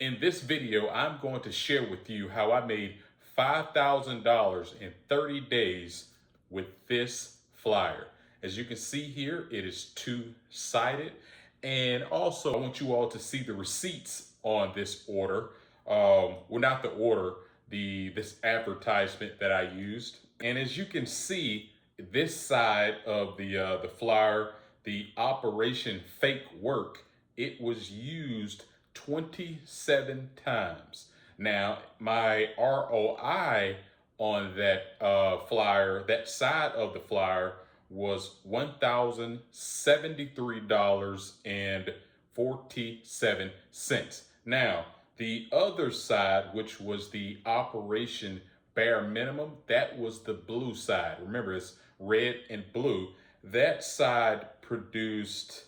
In this video, I'm going to share with you how I made $5,000 in 30 days with this flyer. As you can see here, it is two-sided. And also, I want you all to see the receipts on this order. Well, not the order, this advertisement that I used. And as you can see, this side of the flyer, the Operation Fake Work, it was used 27 times. Now, my ROI on that flyer, that side of the flyer, was $1,073.47. Now, the other side, which was the Operation Bare Minimum, that was the blue side. Remember, it's red and blue. That side produced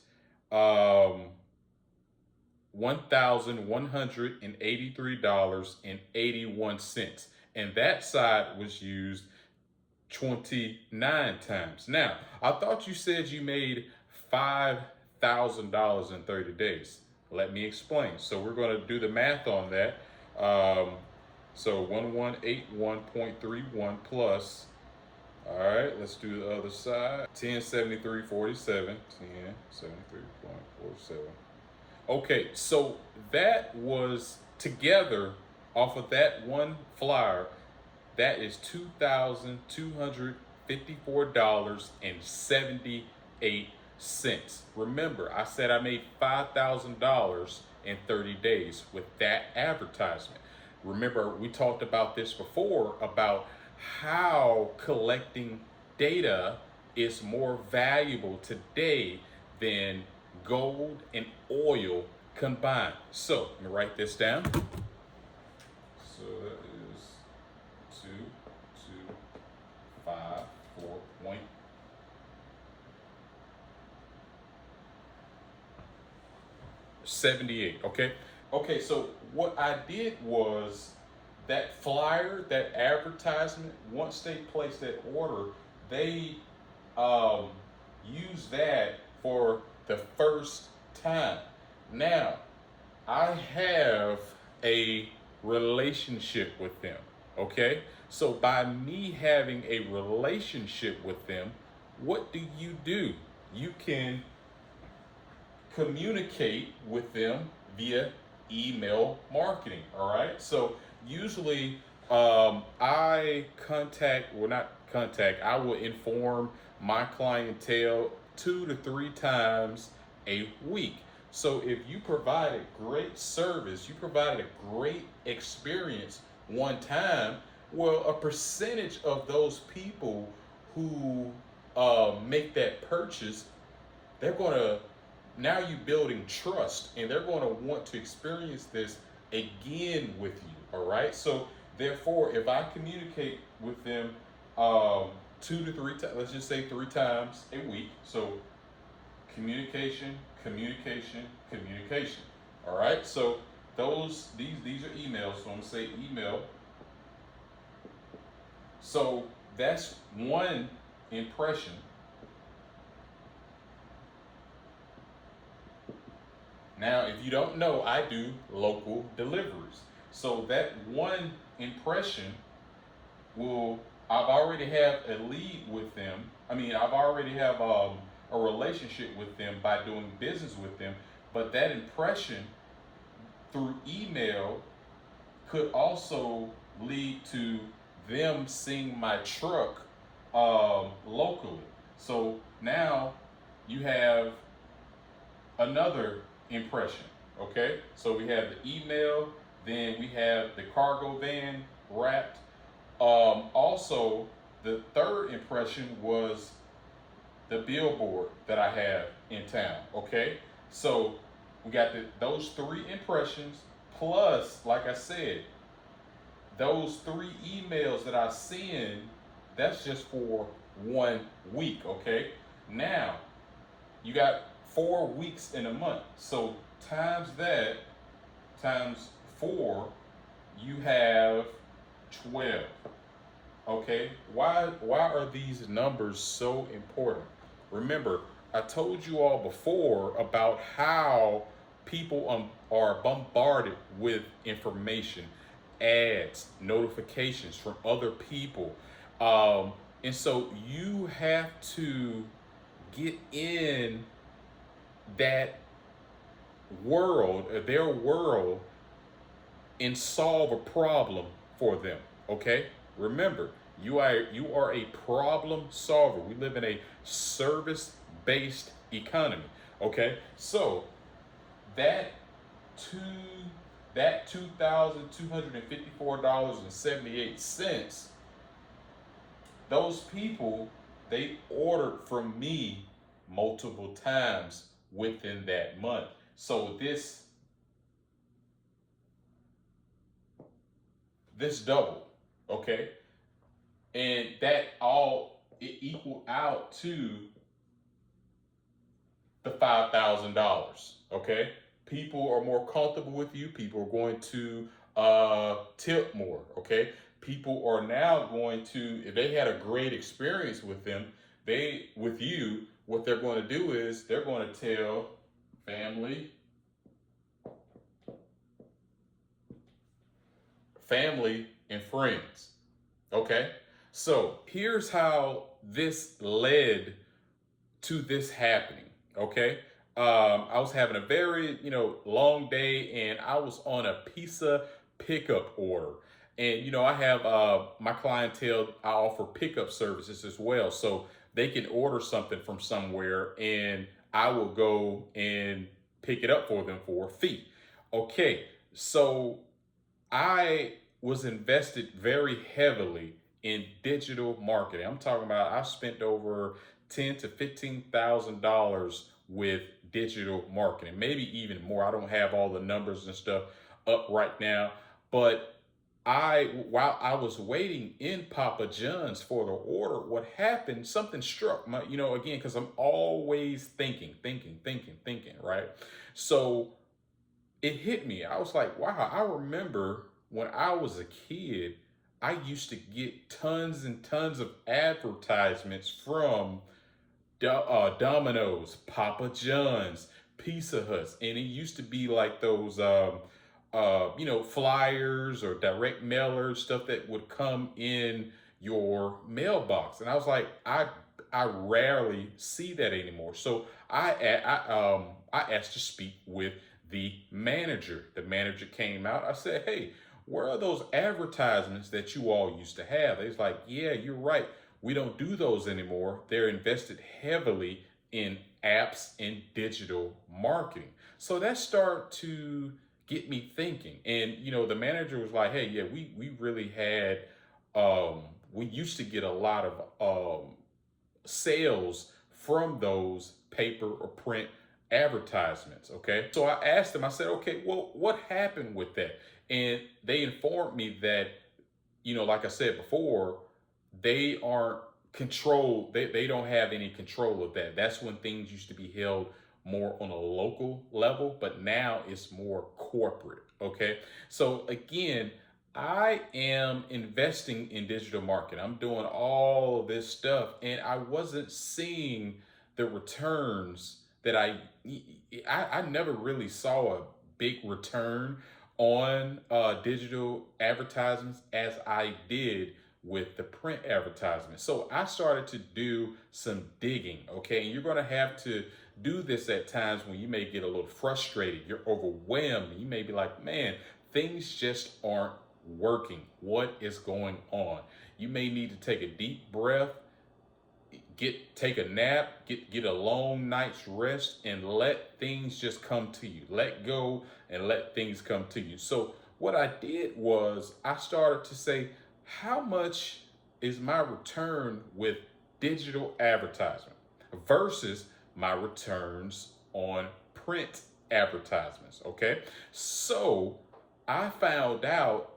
$1,183.81. And that side was used 29 times. Now, I thought you said you made $5,000 in 30 days. Let me explain. So we're going to do the math on that. So 1181.31 plus, all right, let's do the other side. 1073.47, 1073.47. Okay, so that was together off of that one flyer, that is $2,254.78. Remember, I said I made $5,000 in 30 days with that advertisement. Remember, we talked about this before about how collecting data is more valuable today than gold and oil combined. So let me write this down. So that is 2254.78. Okay, so what I did was that flyer, that advertisement, once they placed that order, they use that for the first time. Now, I have a relationship with them, okay? So by me having a relationship with them, what do? You can communicate with them via email marketing, all right? So usually I will inform my clientele 2 to 3 times a week. So if you provide a great service, you provide a great experience one time, well, a percentage of those people who make that purchase, they're going to, now you're building trust, and they're going to want to experience this again with you, all right? So therefore, if I communicate with them 2 to 3 times, let's just say 3 times a week, so communication, all right? So these are emails, so I'm gonna say email. So that's one impression. Now, if you don't know, I do local deliveries. So that one impression I've already have a lead with them. I've already have a relationship with them by doing business with them. But that impression through email could also lead to them seeing my truck locally. So now you have another impression, okay? So we have the email, then we have the cargo van wrapped. Also, the third impression was the billboard that I have in town, okay? So we got those 3 impressions, plus, like I said, those 3 emails that I send, that's just for 1 week, okay? Now, you got 4 weeks in a month. So times that, times 4, you have 12. Okay, why are these numbers so important? Remember, I told you all before about how people are bombarded with information, ads, notifications from other people. And so you have to get in that world, their world, and solve a problem for them. Okay? Remember, you are a problem solver. We live in a service-based economy. Okay? So that two that $2,254.78, those people, they ordered from me multiple times within that month. So this doubled, okay? And that all it equaled out to the $5,000. Okay, people are more comfortable with you. People are going to tip more. Okay, people are now going to, if they had a great experience with them, they with you, what they're going to do is they're going to tell family, family and friends. Okay, so here's how this led to this happening. Okay. I was having a very, long day, and I was on a pizza pickup order. And, I have my clientele, I offer pickup services as well. So they can order something from somewhere, and I will go and pick it up for them for a fee. Okay. So I was invested very heavily in digital marketing. I'm talking about I spent over $10,000 to $15,000 with digital marketing, maybe even more. I don't have all the numbers and stuff up right now, but while I was waiting in Papa John's for the order, what happened? Something struck my, again, because I'm always thinking, right? So it hit me. I was like, wow, I remember when I was a kid, I used to get tons and tons of advertisements from Domino's, Papa John's, Pizza Huts, and it used to be like those, flyers or direct mailers, stuff that would come in your mailbox. And I was like, I rarely see that anymore. So I asked to speak with the manager. The manager came out. I said, hey, where are those advertisements that you all used to have? They was like, yeah, you're right. We don't do those anymore. They're invested heavily in apps and digital marketing. So that started to get me thinking. And the manager was like, hey, yeah, we really had we used to get a lot of sales from those paper or print advertisements. Okay. So I asked them, I said, okay, well, what happened with that? And they informed me that, like I said before, they aren't controlled. They don't have any control of that. That's when things used to be held more on a local level, but now it's more corporate. Okay. So again, I am investing in digital marketing. I'm doing all of this stuff, and I wasn't seeing the returns that I never really saw a big return on digital advertisements as I did with the print advertisement. So I started to do some digging, okay? And you're going to have to do this at times when you may get a little frustrated, you're overwhelmed, you may be like, man, things just aren't working. What is going on? You may need to take a deep breath, take a nap, get a long night's rest, and let things just come to you. Let go and let things come to you. So what I did was I started to say, how much is my return with digital advertisement versus my returns on print advertisements? Okay. So I found out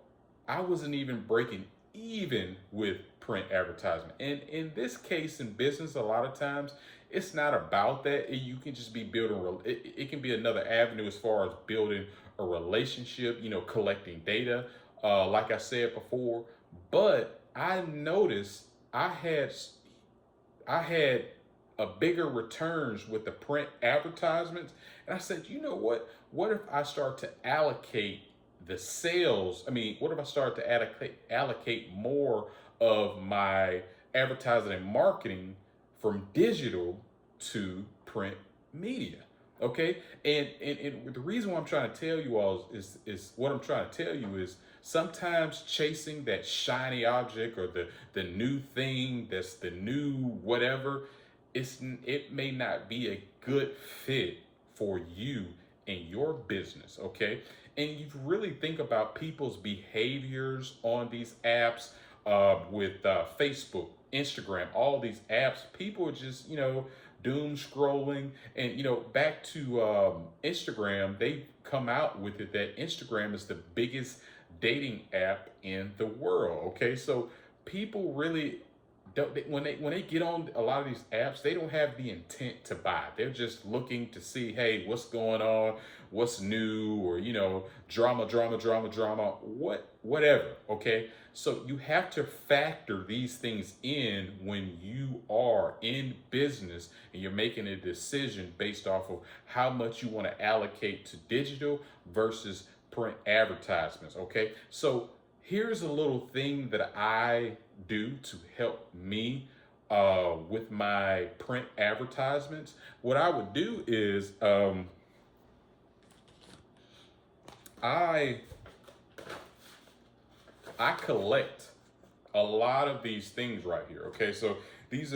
I wasn't even breaking even with print advertisement. And in this case, in business, a lot of times it's not about that. You can just be building, it can be another avenue as far as building a relationship, collecting data, like I said before. But I noticed I had a bigger returns with the print advertisements, And I said, you know what? What if I start to allocate the sales? I mean, what if I start to allocate more of my advertising and marketing from digital to print media? Okay, and the reason why I'm trying to tell you all is what I'm trying to tell you is sometimes chasing that shiny object or the new thing that's the new whatever, it may not be a good fit for you and your business. Okay, and you really think about people's behaviors on these apps, with Facebook, Instagram, all these apps. People are just doom scrolling, and back to Instagram. They come out with it that Instagram is the biggest dating app in the world. Okay, so people really don't when they get on a lot of these apps, they don't have the intent to buy. They're just looking to see, hey, what's going on, what's new, or drama, whatever. Okay, so you have to factor these things in when you are in business and you're making a decision based off of how much you want to allocate to digital versus print advertisements. Okay, so here's a little thing that I do to help me with my print advertisements. What I would do is I collect a lot of these things right here. Okay, so this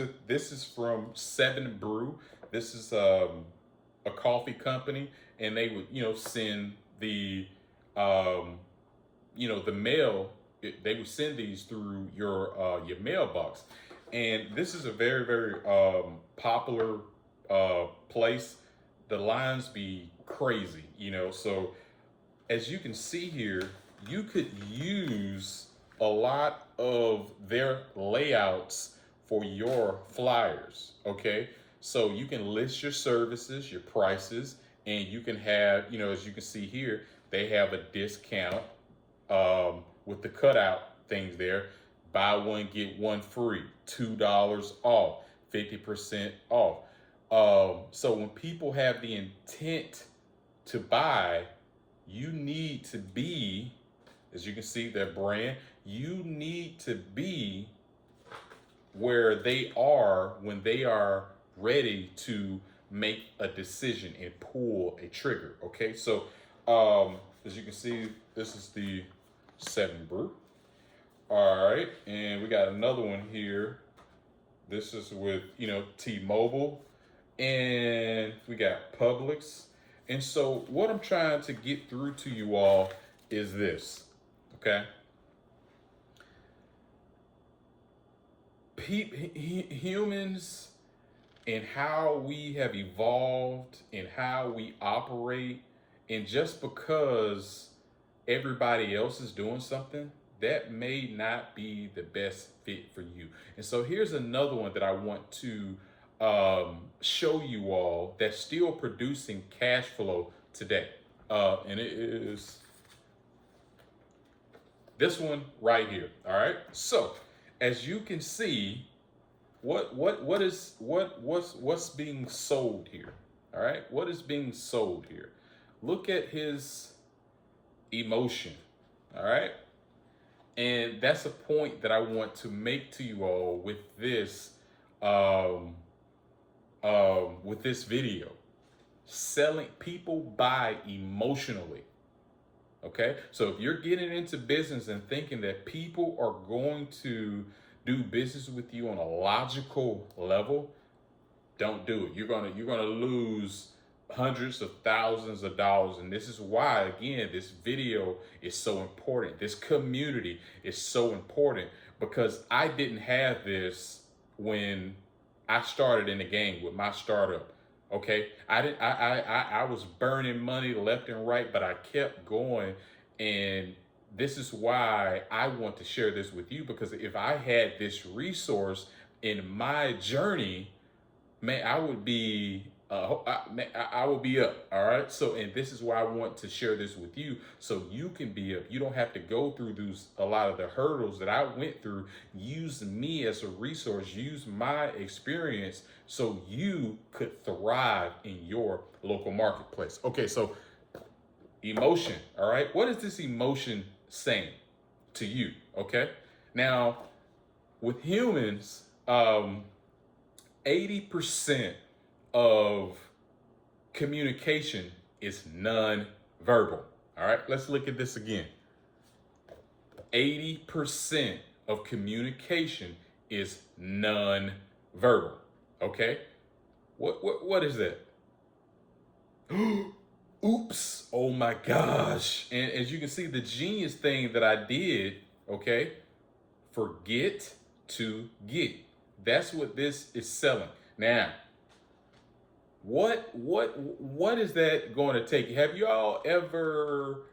is from Seven Brew. This is a coffee company, and they would send the the mail. They would send these through your mailbox, and this is a very very popular place. The lines be crazy, so as you can see here, you could use a lot of their layouts for your flyers. Okay, so you can list your services, your prices, and you can have, as you can see here, they have a discount with the cutout things there. Buy one, get one free, $2 off, 50% off. So when people have the intent to buy, you need to be, as you can see, their brand, you need to be where they are when they are ready to make a decision and pull a trigger. Okay, so as you can see, this is the 7 Brew. All right, and we got another one here. This is with T-Mobile, and we got Publix. And so what I'm trying to get through to you all is this, okay? Humans and how we have evolved and how we operate, and just because everybody else is doing something, that may not be the best fit for you. And so here's another one that I want to show you all that's still producing cash flow today. And it is this one right here. All right. So as you can see, what's being sold here? All right. What is being sold here? Look at his emotion. All right. And that's a point that I want to make to you all with this video. Selling, people buy emotionally. Okay, so if you're getting into business and thinking that people are going to do business with you on a logical level, don't do it. You're gonna lose hundreds of thousands of dollars. And this is why, again, this video is so important. This community is so important, because I didn't have this when I started in the game with my startup. Okay, I was burning money left and right, but I kept going. And this is why I want to share this with you, because if I had this resource in my journey, man, I would be I will be up. All right. So, and this is why I want to share this with you, so you can be up. You don't have to go through a lot of the hurdles that I went through. Use me as a resource. Use my experience so you could thrive in your local marketplace. Okay. So, emotion. All right. What is this emotion saying to you? Okay. Now, with humans, 80% of communication is non-verbal. All right, let's look at this again. 80% of communication is non-verbal. Okay? What is that? Oops. Oh my gosh. And as you can see, the genius thing that I did, okay? Forget to get. That's what this is selling. Now, what is that going to take? Have you all ever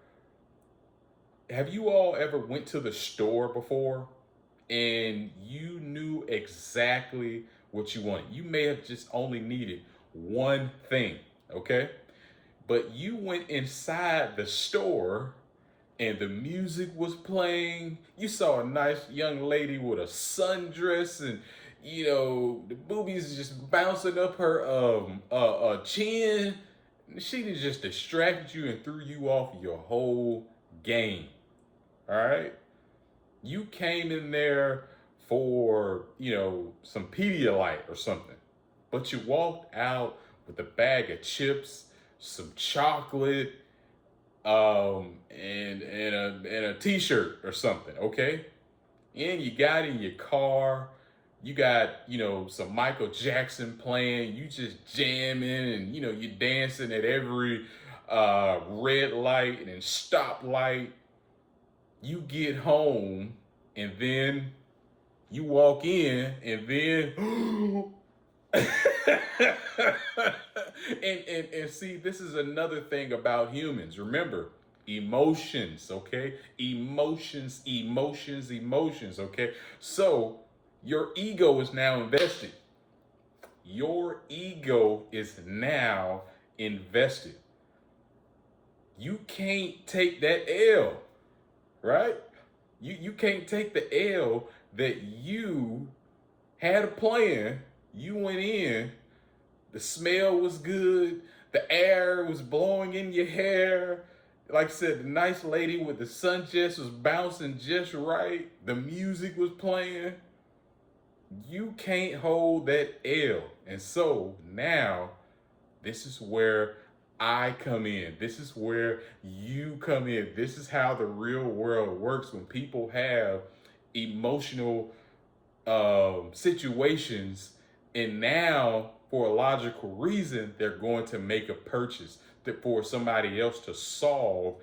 went to the store before and you knew exactly what you wanted? You may have just only needed one thing, okay? But you went inside the store and the music was playing. You saw a nice young lady with a sundress, and the boobies just bouncing up her chin. She just distracted you and threw you off your whole game. All right, you came in there for some Pedialyte or something, but you walked out with a bag of chips, some chocolate, and a t-shirt or something, okay? And you got in your car, you got, some Michael Jackson playing, you just jamming, and you're dancing at every red light and stop light. You get home, and then you walk in, and then and see, this is another thing about humans. Remember, emotions, okay? Emotions, okay? So your ego is now invested. Your ego is now invested. You can't take that L, right? You can't take the L that you had a plan. You went in, the smell was good, the air was blowing in your hair. Like I said, the nice lady with the sundress was bouncing just right, the music was playing. You can't hold that L. And so now, this is where I come in. This is where you come in. This is how the real world works when people have emotional situations, and now for a logical reason they're going to make a purchase for somebody else to solve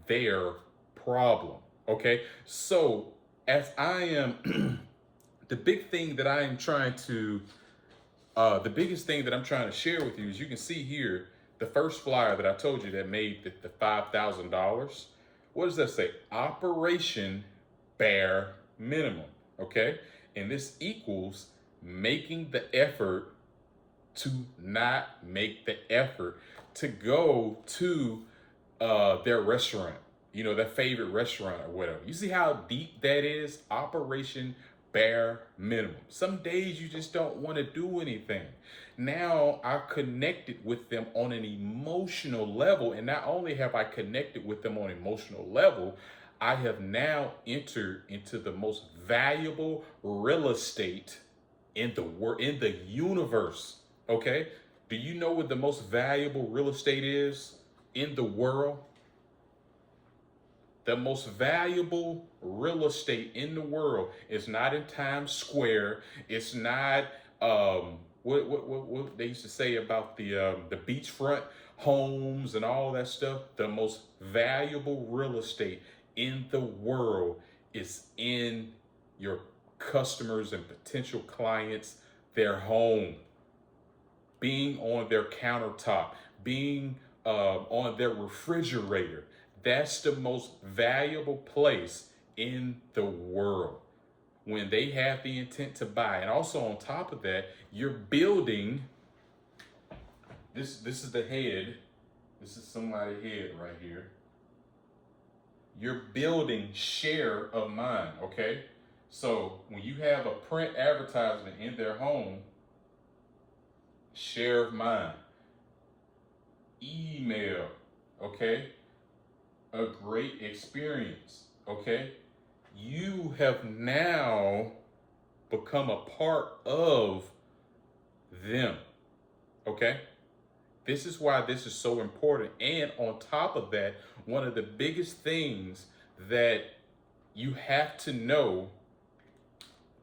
their problem. Okay, so as I am the big thing that I am trying to the biggest thing that I'm trying to share with you is, you can see here the first flyer that I told you that made the $5,000. What does that say? Operation bare minimum. Okay, and this equals making the effort to not make the effort to go to their restaurant, their favorite restaurant or whatever. You see how deep that is? Operation bare minimum. Some days you just don't want to do anything. Now I've connected with them on an emotional level, and not only have I connected with them on an emotional level, I have now entered into the most valuable real estate in the universe. Okay? Do you know what the most valuable real estate is in the world? The most valuable real estate in the world is not in Times Square. It's not what they used to say about the beachfront homes and all that stuff. The most valuable real estate in the world is in your customers and potential clients, their home, being on their countertop, being on their refrigerator. That's the most valuable place in the world when they have the intent to buy. And also on top of that, you're building this is the head. This is somebody's head right here. You're building share of mind, okay? So when you have a print advertisement in their home, share of mind, email, okay? A great experience, okay? You have now become a part of them, okay? This is why this is so important. And on top of that, one of the biggest things that you have to know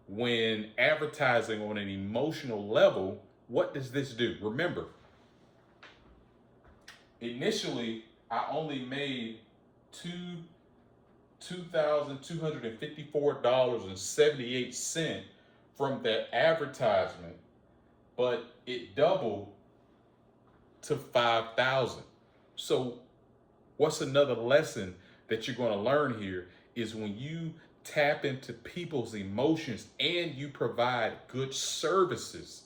when advertising on an emotional level, what does this do? Remember, initially, I only made $2,254.78 from that advertisement, but it doubled to 5,000. So what's another lesson that you're going to learn here is when you tap into people's emotions and you provide good services,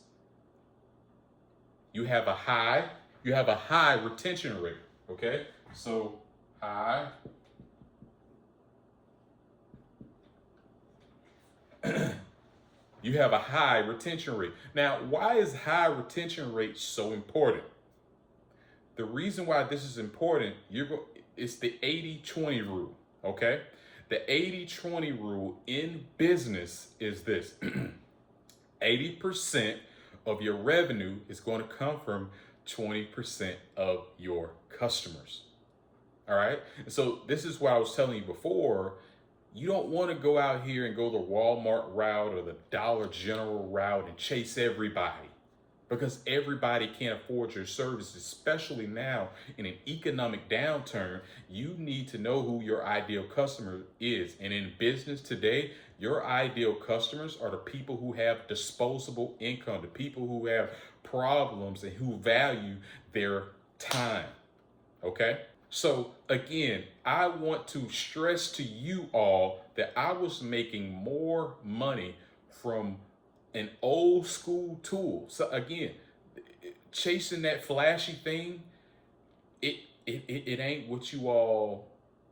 you have a high retention rate, okay? So high you have a high retention rate. Now, why is high retention rate so important? The reason why this is important, it's the 80-20 rule, okay? The 80-20 rule in business is this. 80% of your revenue is going to come from 20% of your customers. All right? And so this is what I was telling you before. You don't want to go out here and go the Walmart route or the Dollar General route and chase everybody, because everybody can't afford your services, especially now in an economic downturn. You need to know who your ideal customer is. And in business today, your ideal customers are the people who have disposable income, the people who have problems and who value their time. Okay? So again, I want to stress to you all that I was making more money from an old school tool. So again, chasing that flashy thing, it ain't what you all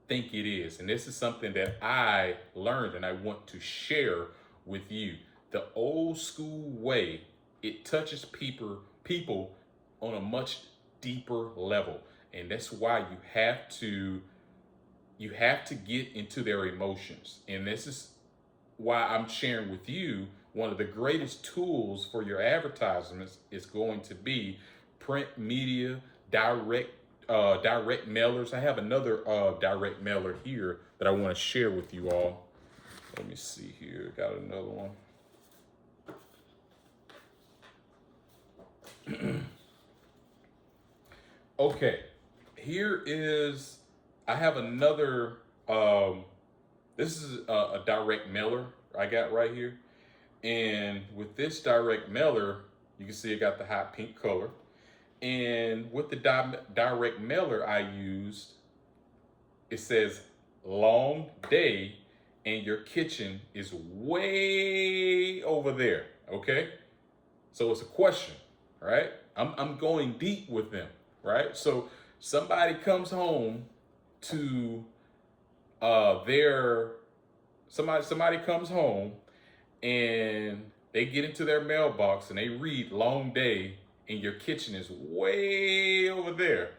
think it is. And this is something that I learned and I want to share with you. The old school way, it touches people on a much deeper level. And that's why you have to get into their emotions. And this is why I'm sharing with you one of the greatest tools for your advertisements is going to be print media, direct mailers. I have another direct mailer here that I want to share with you all. Let me see here. Got another one. Okay, here is, I have another, this is a direct mailer I got right here. And with this direct mailer, you can see it got the hot pink color. And with the direct mailer I used, it says long day and your kitchen is way over there, okay? So it's a question, right? I'm going deep with them, right? So somebody comes home to somebody comes home and they get into their mailbox and they read long day and your kitchen is way over there.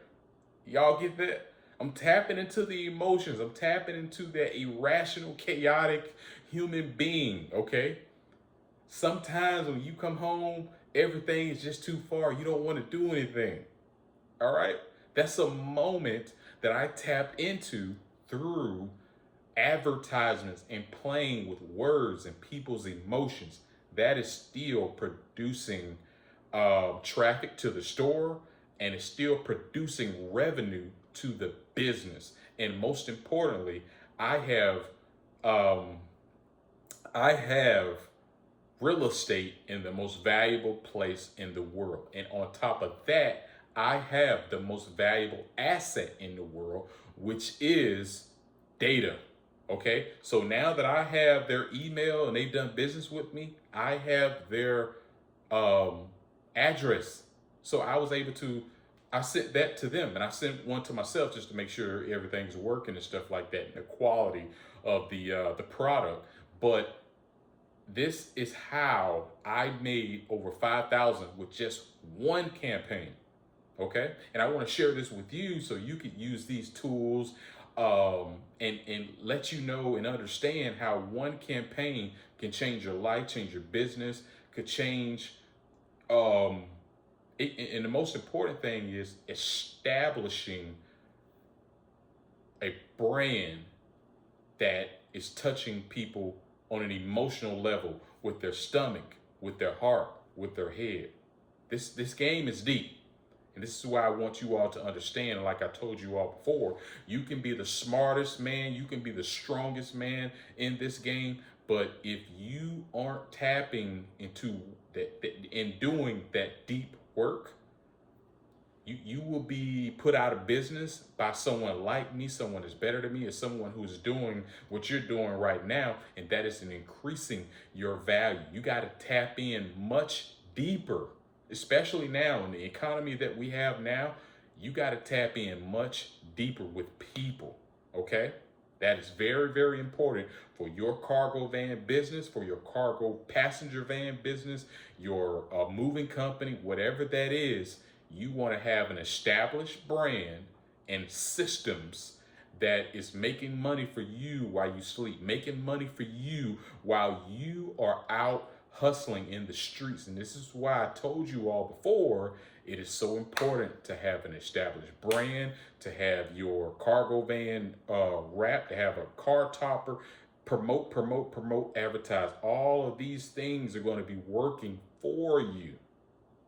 Y'all get that? I'm tapping into the emotions. I'm tapping into that irrational, chaotic human being, okay? Sometimes when you come home, everything is just too far. You don't want to do anything, all right? That's a moment that I tap into through advertisements and playing with words and people's emotions. That is still producing traffic to the store, and it's still producing revenue to the business. And most importantly, I have real estate in the most valuable place in the world. And on top of that, I have the most valuable asset in the world, which is data. Okay, so now that I have their email and they've done business with me, I have their address. So I was able to, I sent that to them, and I sent one to myself just to make sure everything's working and stuff like that, and the quality of the product. But this is how I made over 5,000 with just one campaign. Okay, and I want to share this with you so you could use these tools, and let you know and understand how one campaign can change your life, change your business, could change. Um, and the most important thing is establishing a brand that is touching people on an emotional level with their stomach, with their heart, with their head. This game is deep. And this is why I want you all to understand, like I told you all before, you can be the smartest man, you can be the strongest man in this game, but if you aren't tapping into that and doing that deep work, you will be put out of business by someone like me, someone that's better than me, or someone who's doing what you're doing right now, and that is in increasing your value. You got to tap in much deeper, especially now in the economy that we have now. You got to tap in much deeper with people, okay? That is very, very important for your cargo van business, for your cargo passenger van business, your moving company, whatever that is. You want to have an established brand and systems that is making money for you while you sleep, making money for you while you are out hustling in the streets. And this is why I told you all before, it is so important to have an established brand, to have your cargo van wrapped, to have a car topper, promote, advertise. All of these things are going to be working for you.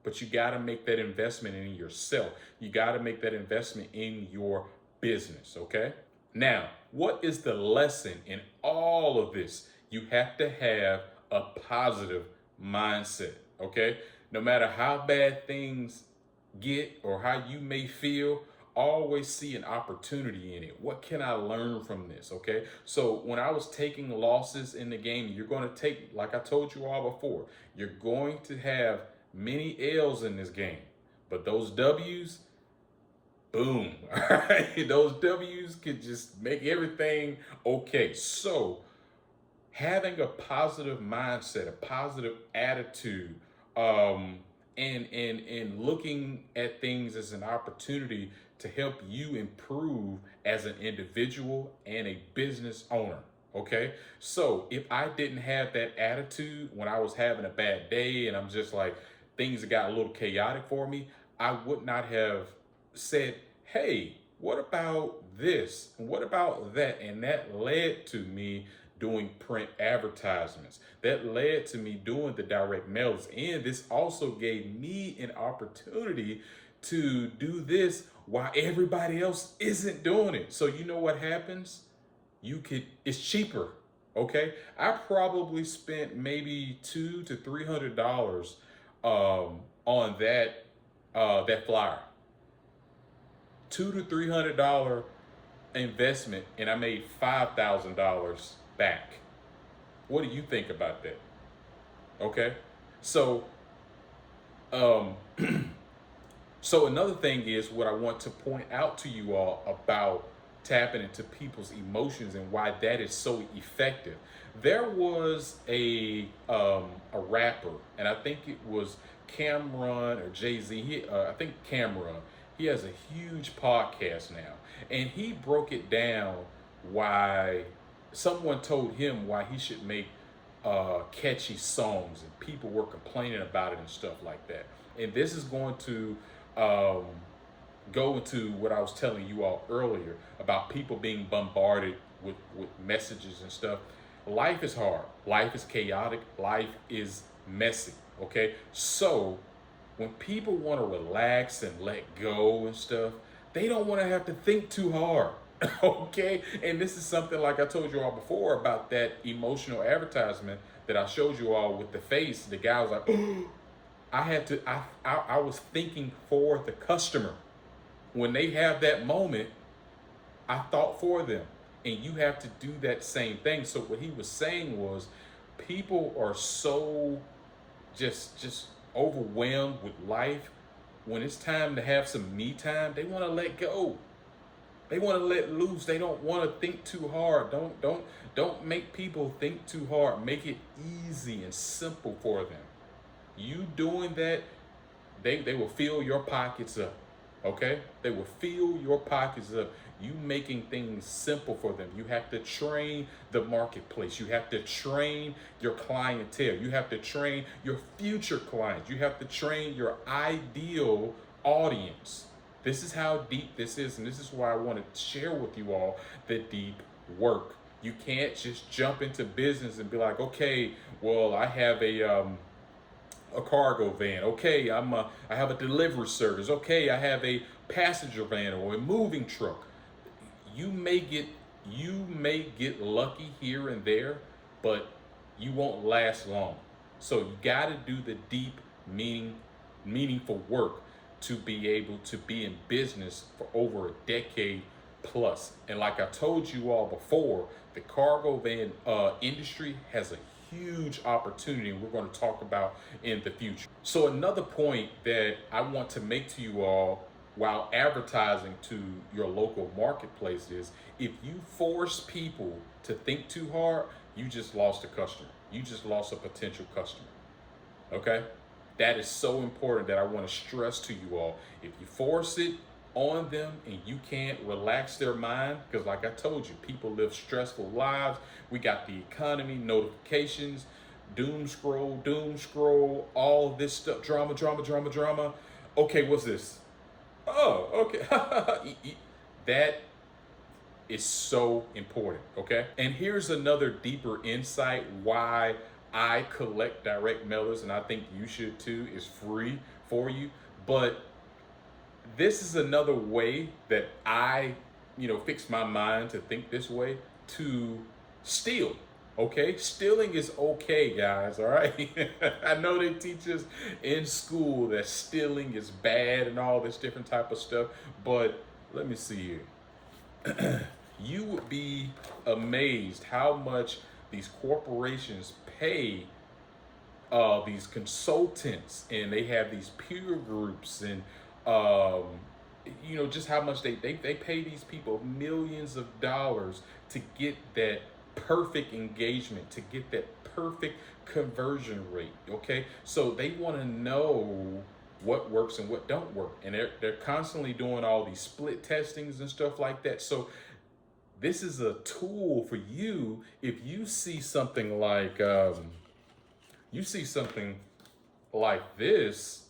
But you got to make that investment in yourself. You got to make that investment in your business, okay? Now, what is the lesson in all of this? You have to have a positive mindset, okay? No matter how bad things get or how you may feel, always see an opportunity in it. What can I learn from this? Okay. So when I was taking losses in the game, you're going to take, like I told you all before, you're going to have many L's in this game, but those W's, boom. All right. Those W's could just make everything okay. So having a positive mindset, a positive attitude, and looking at things as an opportunity to help you improve as an individual and a business owner. Okay. So if I didn't have that attitude when I was having a bad day and I'm just like, things got a little chaotic for me, I would not have said, hey, what about this? What about that? And that led to me doing print advertisements. That led to me doing the direct mails. And this also gave me an opportunity to do this while everybody else isn't doing it. So you know what happens? It's cheaper. Okay. I probably spent maybe $200 to $300 on that flyer. $200 to $300 investment, and I made $5,000 back. What do you think about that? Okay, so um, so another thing is what I want to point out to you all about tapping into people's emotions and why that is so effective. There was a rapper, and I think it was Cameron or Jay-Z. I think Cameron. He has a huge podcast now, and he broke it down why someone told him why he should make catchy songs, and people were complaining about it and stuff like that. And this is going to um, go into what I was telling you all earlier about people being bombarded with messages and stuff. Life is hard. Life is chaotic. Life is messy. Okay. So when people want to relax and let go and stuff, they don't want to have to think too hard. Okay. And this is something like I told you all before about that emotional advertisement that I showed you all with the face. The guy was like, oh, I was thinking for the customer. When they have that moment, I thought for them. And you have to do that same thing. So what he was saying was people are so just overwhelmed with life when it's time to have some me time, they want to let go. They want to let loose. They don't want to think too hard. Don't make people think too hard. Make it easy and simple for them. You doing that, they will fill your pockets up. Okay? They will fill your pockets up. You making things simple for them. You have to train the marketplace. You have to train your clientele. You have to train your future clients. You have to train your ideal audience. This is how deep this is, and this is why I want to share with you all the deep work. You can't just jump into business and be like, okay, well, I have a cargo van. Okay, I have a delivery service. Okay, I have a passenger van or a moving truck. You may get you may get lucky here and there, but you won't last long. So you got to do the deep, meaningful work to be able to be in business for over a decade plus. And like I told you all before, the cargo van industry has a huge opportunity we're going to talk about in the future. So another point that I want to make to you all while advertising to your local marketplace is if you force people to think too hard, you just lost a customer. You just lost a potential customer. Okay? That is so important that I want to stress to you all. If you force it on them and you can't relax their mind, because like I told you, people live stressful lives. We got the economy, notifications, doom scroll, all this stuff, drama. Okay, what's this? Oh, okay. That is so important, okay? And here's another deeper insight why I collect direct mailers, and I think you should too. Is free for you. But this is another way that I, fix my mind to think this way, to steal. Okay, stealing is okay, guys. All right. I know they teach us in school that stealing is bad and all this different type of stuff, but let me see here. You would be amazed how much these corporations pay these consultants, and they have these peer groups, and um, just how much they pay these people millions of dollars to get that perfect engagement, to get that perfect conversion rate. Okay, so they want to know what works and what don't work, and they're constantly doing all these split testings and stuff like that. So this is a tool for you if you see something like you see something like this.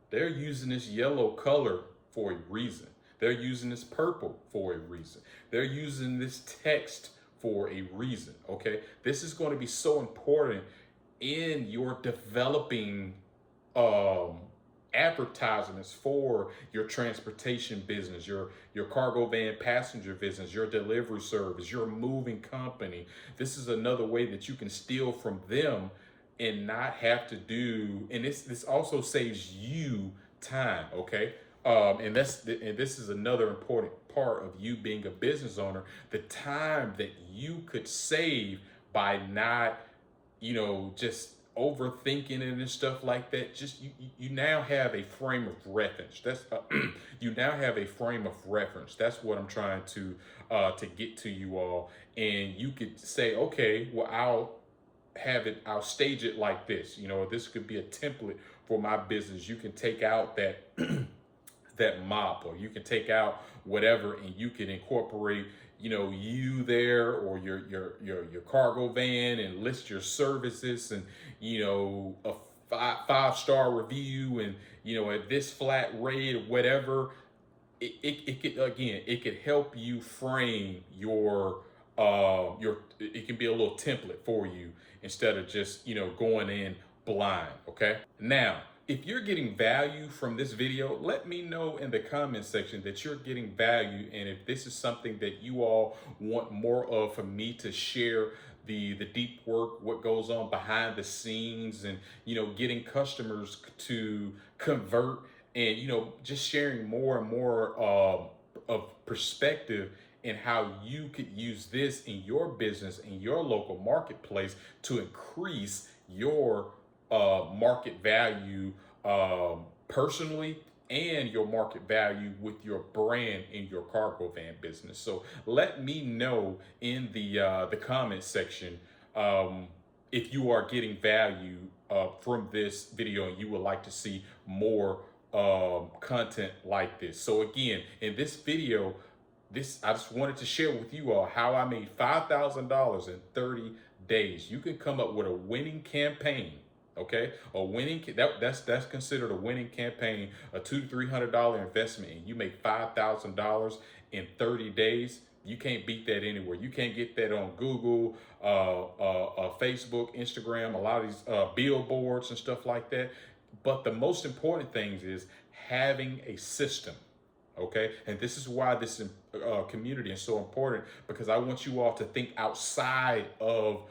They're using this yellow color for a reason. They're using this purple for a reason. They're using this text for a reason. Okay, this is going to be so important in your developing um advertisements for your transportation business, your cargo van passenger business, your delivery service, your moving company. This is another way that you can steal from them and not have to do, and this also saves you time. Okay, and this is another important part of you being a business owner, the time that you could save by not just overthinking it and stuff like that. Just you now have a frame of reference. That's you now have a frame of reference. That's what I'm trying to get to you all. And you could say, okay, well, I'll stage it like this. This could be a template for my business. You can take out that that mop, or you can take out whatever, and you can incorporate you there, or your cargo van, and list your services, and a five-star review, and at this flat rate or whatever. It could, again, it could help you frame your it can be a little template for you instead of just going in blind. Okay, now if you're getting value from this video, let me know in the comment section that you're getting value, and if this is something that you all want more of for me to share the deep work, what goes on behind the scenes, and getting customers to convert, and just sharing more and more of perspective and how you could use this in your business, in your local marketplace, to increase your market value personally and your market value with your brand in your cargo van business. So let me know in the comment section um, if you are getting value from this video and you would like to see more content like this. So again, in this video, I just wanted to share with you all how I made $5,000 in 30 days. You can come up with a winning campaign. Okay, a winning that's considered a winning campaign, a $200 to $300 investment, and you make $5,000 in 30 days. You can't beat that anywhere. You can't get that on Google, Facebook, Instagram, a lot of these billboards and stuff like that. But the most important things is having a system. Okay, and this is why this community is so important, because I want you all to think outside of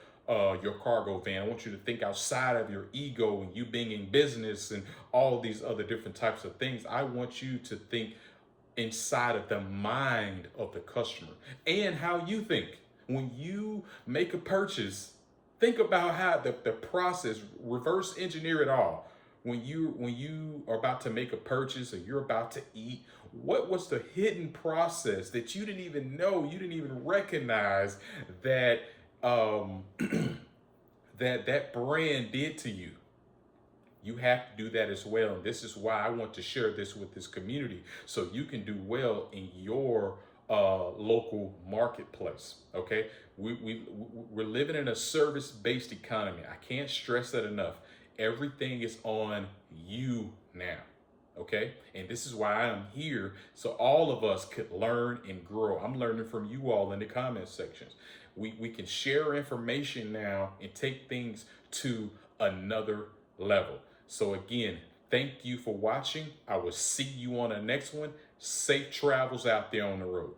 your cargo van. I want you to think outside of your ego and you being in business and all these other different types of things. I want you to think inside of the mind of the customer and how you think. When you make a purchase, think about how the process, reverse engineer it all. When you are about to make a purchase or you're about to eat, what was the hidden process that you didn't even know, you didn't even recognize that that brand did to you? You have to do that as well. And this is why I want to share this with this community, so you can do well in your local marketplace. Okay, we're living in a service-based economy. I can't stress that enough. Everything is on you now. Okay, and this is why I'm here, so all of us could learn and grow. I'm learning from you all in the comment sections. We can share information now and take things to another level. So again, thank you for watching. I will see you on the next one. Safe travels out there on the road.